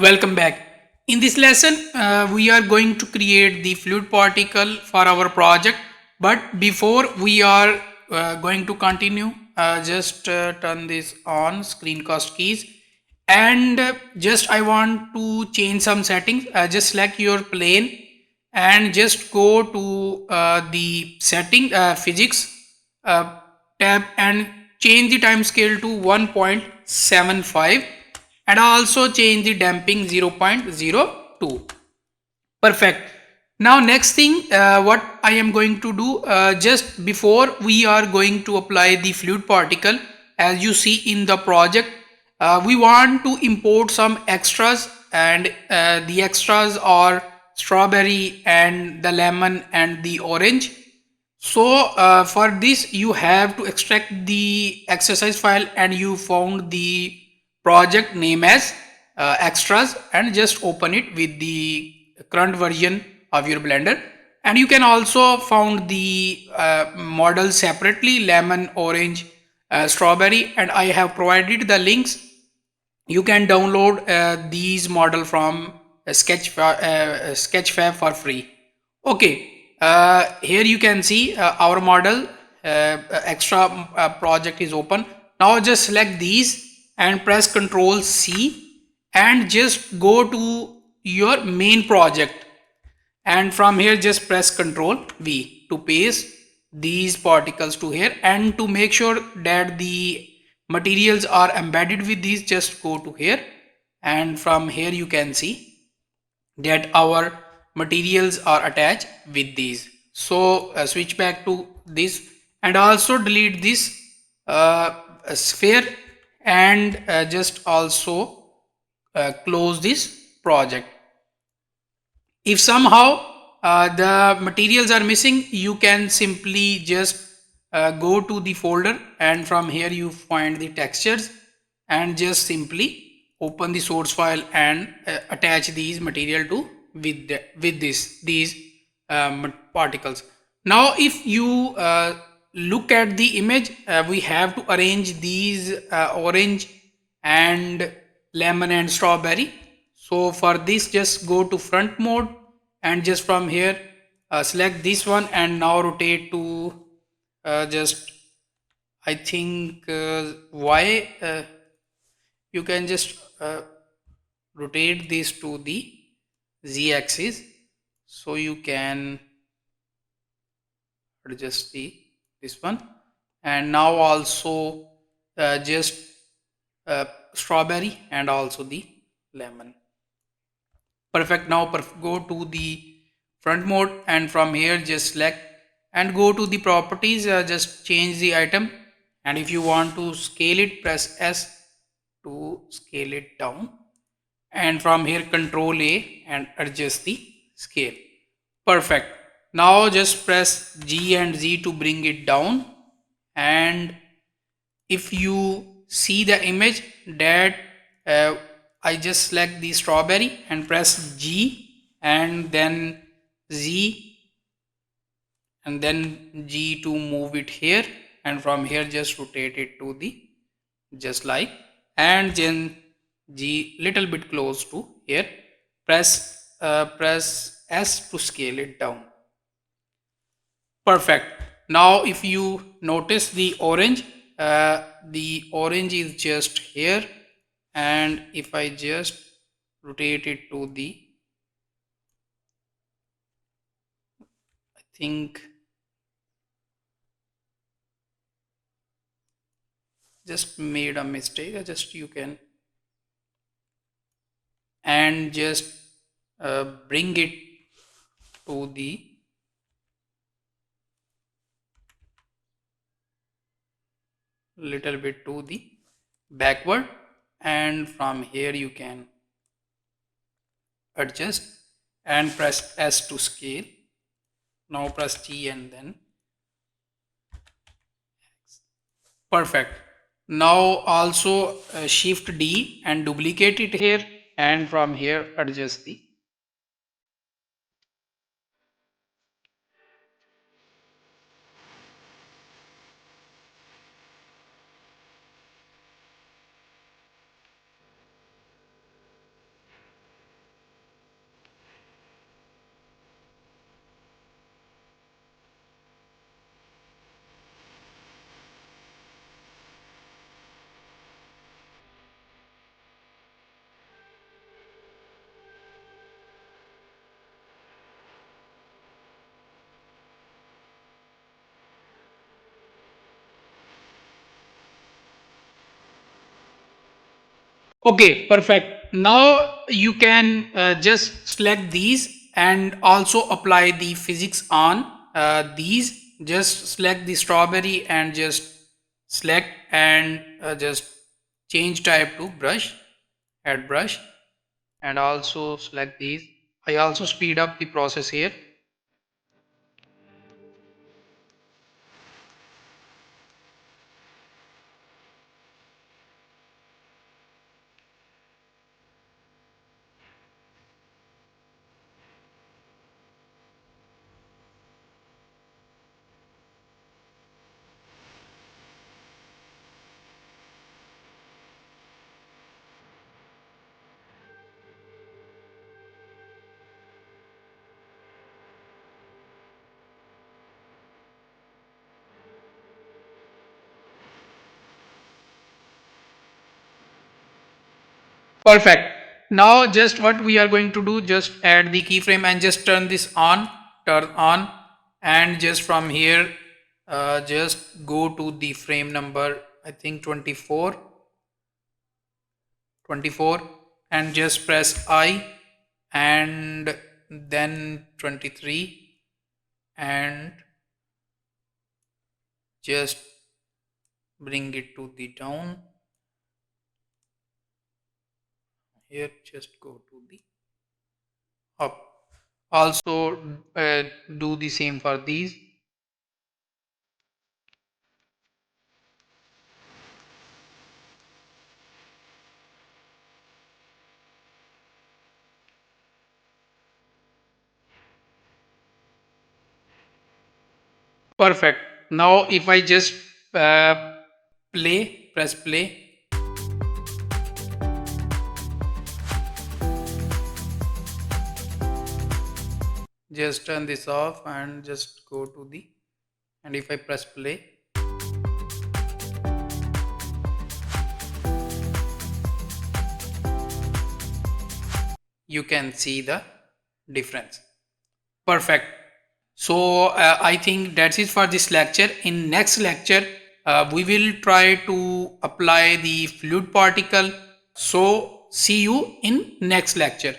Welcome back. In this lesson, we are going to create the fluid particle for our project. But before we are going to continue, just turn this on screencast keys, and just I want to change some settings. Just select your plane and just go to the setting physics uh, tab and change the time scale to 1.75 and also change the damping 0.02. Perfect. Now next thing what I am going to do, just before we are going to apply the fluid particle, as you see in the project, we want to import some extras, and the extras are strawberry and the lemon and the orange. So for this you have to extract the exercise file, and you found the project name as extras, and just open it with the current version of your blender. And you can also found the model separately, lemon, orange, strawberry, and I have provided the links. You can download these model from Sketchfab for free. Okay, here you can see our model extra project is open. Now just select these and press Ctrl C and just go to your main project, and from here just press Ctrl V to paste these particles to here. And to make sure that the materials are embedded with these, just go to here, and from here you can see that our materials are attached with these. So switch back to this and also delete this sphere, and just also close this project. If somehow the materials are missing, you can simply just go to the folder, and from here you find the textures, and just simply open the source file and attach these material to with these particles. Now if you look at the image, we have to arrange these orange and lemon and strawberry. So for this just go to front mode, and just from here select this one, and now rotate to just I think Y. You can just rotate this to the Z axis, so you can adjust the this one. And now also just strawberry and also the lemon. Perfect. Now go to the front mode, and from here just select and go to the properties, just change the item, and if you want to scale it, press S to scale it down, and from here Control A and adjust the scale. Perfect. Now just press G and Z to bring it down, and if you see the image that I just select the strawberry and press G and then Z and then G to move it here, and from here just rotate it to the just like, and then G little bit close to here, press S to scale it down. Perfect. Now if you notice the orange is just here, and if I just rotate it to the, I think just made a mistake, just you can, and just bring it to the little bit to the backward, and from here you can adjust and press S to scale. Now press T and then perfect. Now also shift D and duplicate it here, and from here adjust the. Okay, perfect. Now you can just select these and also apply the physics on these. Just select the strawberry and just select and just change type to brush, add brush, and also select these. I also speed up the process here. Perfect. Now just what we are going to do, just add the keyframe and just turn on, and just from here, just go to the frame number, I think 24, 24, and just press I, and then 23, and just bring it to the down. Here, just go to the up. Also, do the same for these. Perfect. Now, if I just press play, just turn this off and just go to the, and if I press play, you can see the difference. Perfect. So I think that's it for this lecture. In next lecture, we will try to apply the fluid particle. So see you in next lecture.